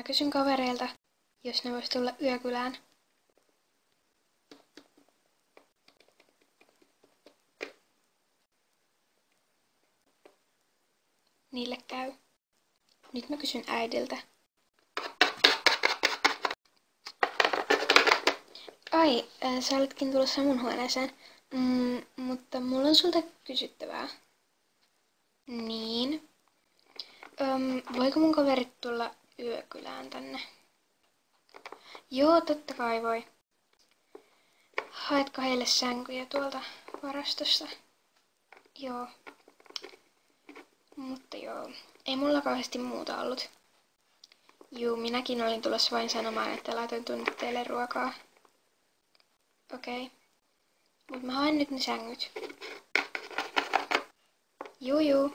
kysyn kavereilta, jos ne vois tulla yökylään. Niille käy. Nyt mä kysyn äidiltä. Ai, sä olitkin tulossa mun huoneeseen. Mutta mulla on sulta kysyttävää. Niin. Voiko mun kaverit tulla yökylään tänne? Joo, totta kai voi. Haetko heille sänkyjä tuolta varastosta? Joo. Mutta joo, ei mulla kauheasti muuta ollut. Juu, minäkin olin tulossa vain sanomaan, että laitoin tuonne teille ruokaa. Okei. Mut mä haen nyt ne sängyt. Juu.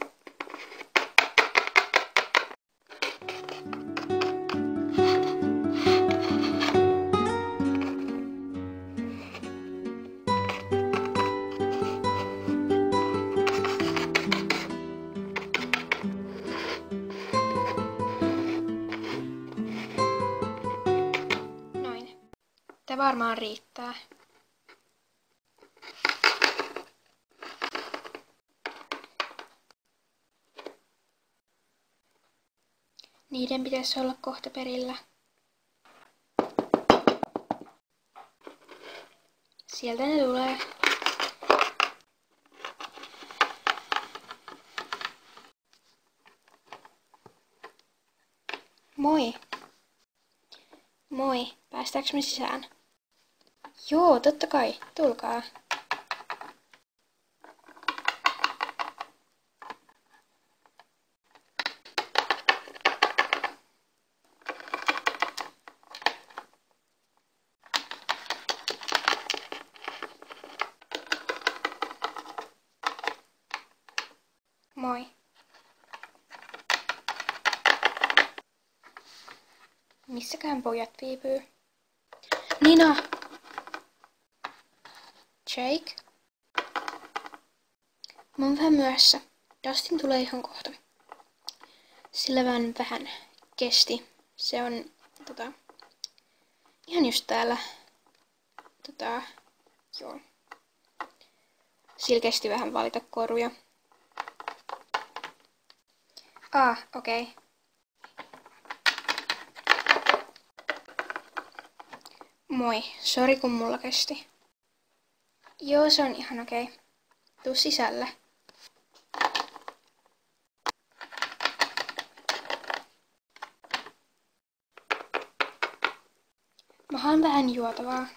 Noin. Tää varmaan riittää. Niiden pitäisi olla kohta perillä. Sieltä ne tulee. Moi. Moi. Päästäänkö me sisään? Joo, totta kai. Tulkaa. Moi. Missäkään pojat viipyy? Nina! Jake? Mä oon vähän myöhässä. Dustin tulee ihan kohta. Sillä vaan vähän kesti. Se on, ihan just täällä. Joo. Sillä kesti vähän valita koruja. Okei. Moi, sori kun mulla kesti. Joo, se on ihan okei. Tuu sisälle. Mä haen vähän juotavaa.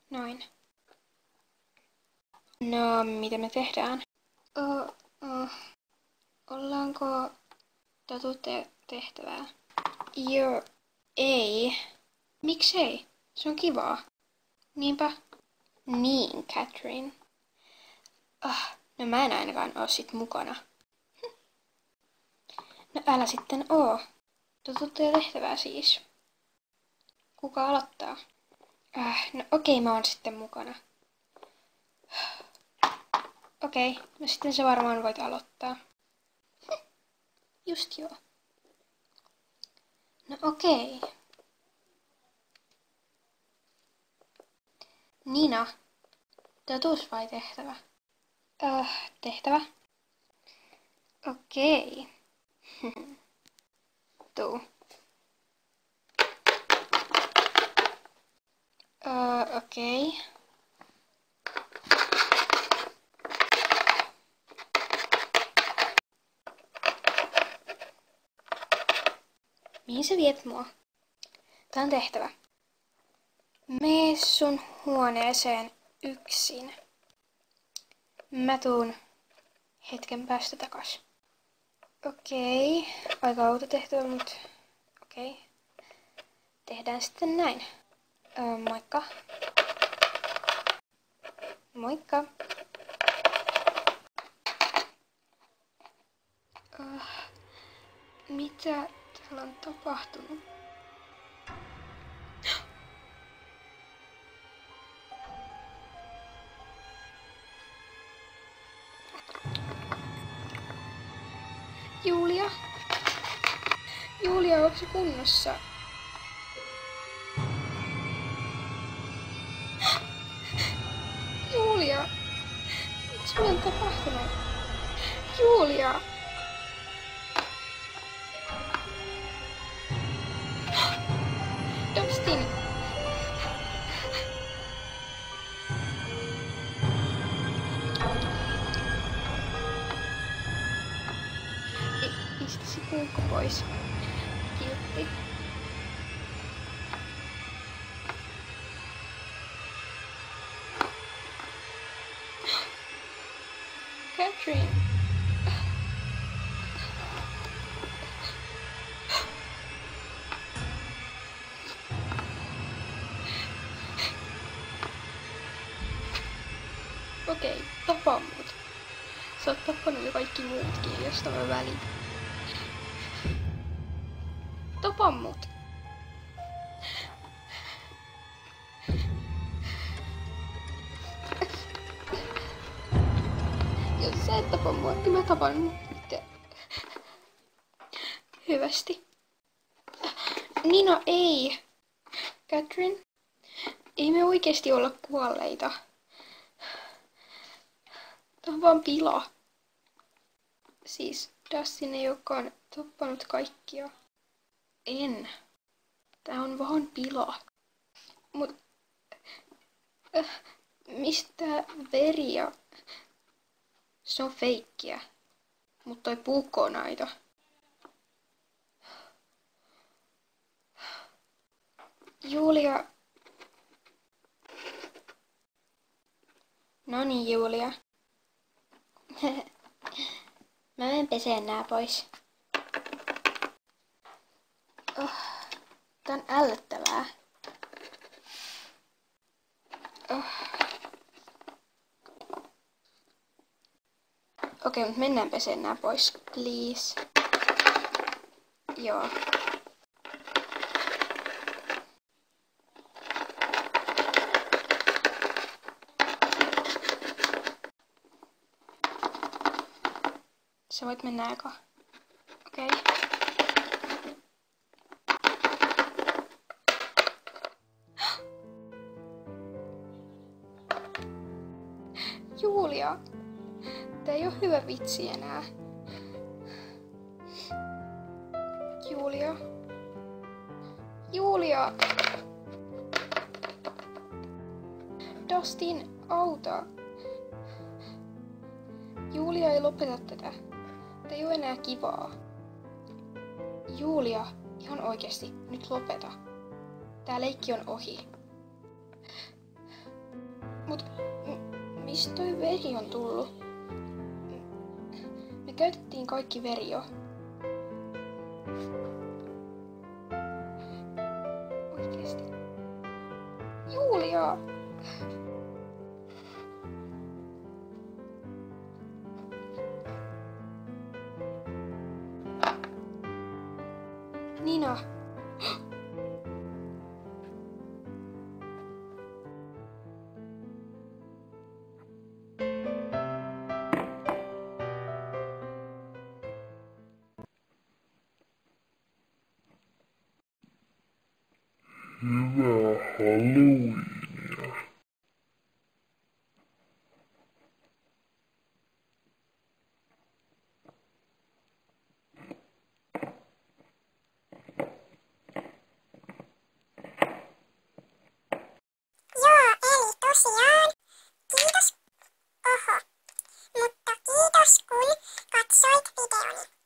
Noin. No, mitä me tehdään? Ollaanko tehtävää? Joo, ei. Miksei? Se on kivaa. Niinpä. Niin, Catherine. No mä en ainakaan oo sit mukana. No älä sitten oo. Tehtävää siis. Kuka aloittaa? No okei, mä oon sitten mukana. Okei, no sitten sä varmaan voit aloittaa. Just joo. No okei. Nina, totuus vai tehtävä? Tehtävä. Okei. Tuu. Okei. Mihin sä viet mua? Tää on tehtävä. Mee sun huoneeseen yksin. Mä tuun hetken päästä takas. Okei. Aika outo tehtävä, mut okei. Tehdään sitten näin. Moikka. Moikka. Mitä täällä on tapahtunut? Julia? Julia, onko se kunnossa? Julia! Mitä sulle on tapahtunut? Julia! Dustin! Pistä se puukko pois. Kiltti. Catherine! Okei, tapa mut. Sä oot tappanut jo kaikki muutkin, josta mä välitän. Tapa mut. Jos sä et tapa mua, niin mä tapan mut itse. Hyvästi. Nina, ei. Catherine, ei me oikeesti olla kuolleita. Tää on vaan pila. Siis Dustin ei olekaan tappanut kaikkia. En. Tää on vaan pila. Mut mistä veri ja... Se on feikkiä. Mut toi puukko on aito. Julia. Noniin, Julia. Mä menen peseen nää pois. Tää on ällöttävää. Okei, mut mennään peseen nää pois, please. Joo. Sä voit mennä eka. Okei. Julia! Tää ei oo hyvä vitsi enää. Julia. Julia! Dustin, auta! Julia ei lopeta tätä. Tää ei oo enää kivaa. Julia, ihan oikeesti, nyt lopeta. Tää leikki on ohi. Mut mistä toi veri on tullut? Me käytettiin kaikki veri jo. Oikeesti. Julia! Nina. Hyvää Halloweenia. Joo, eli tosiaan. Kiitos. Oho. Mutta kiitos kun katsoit videoni.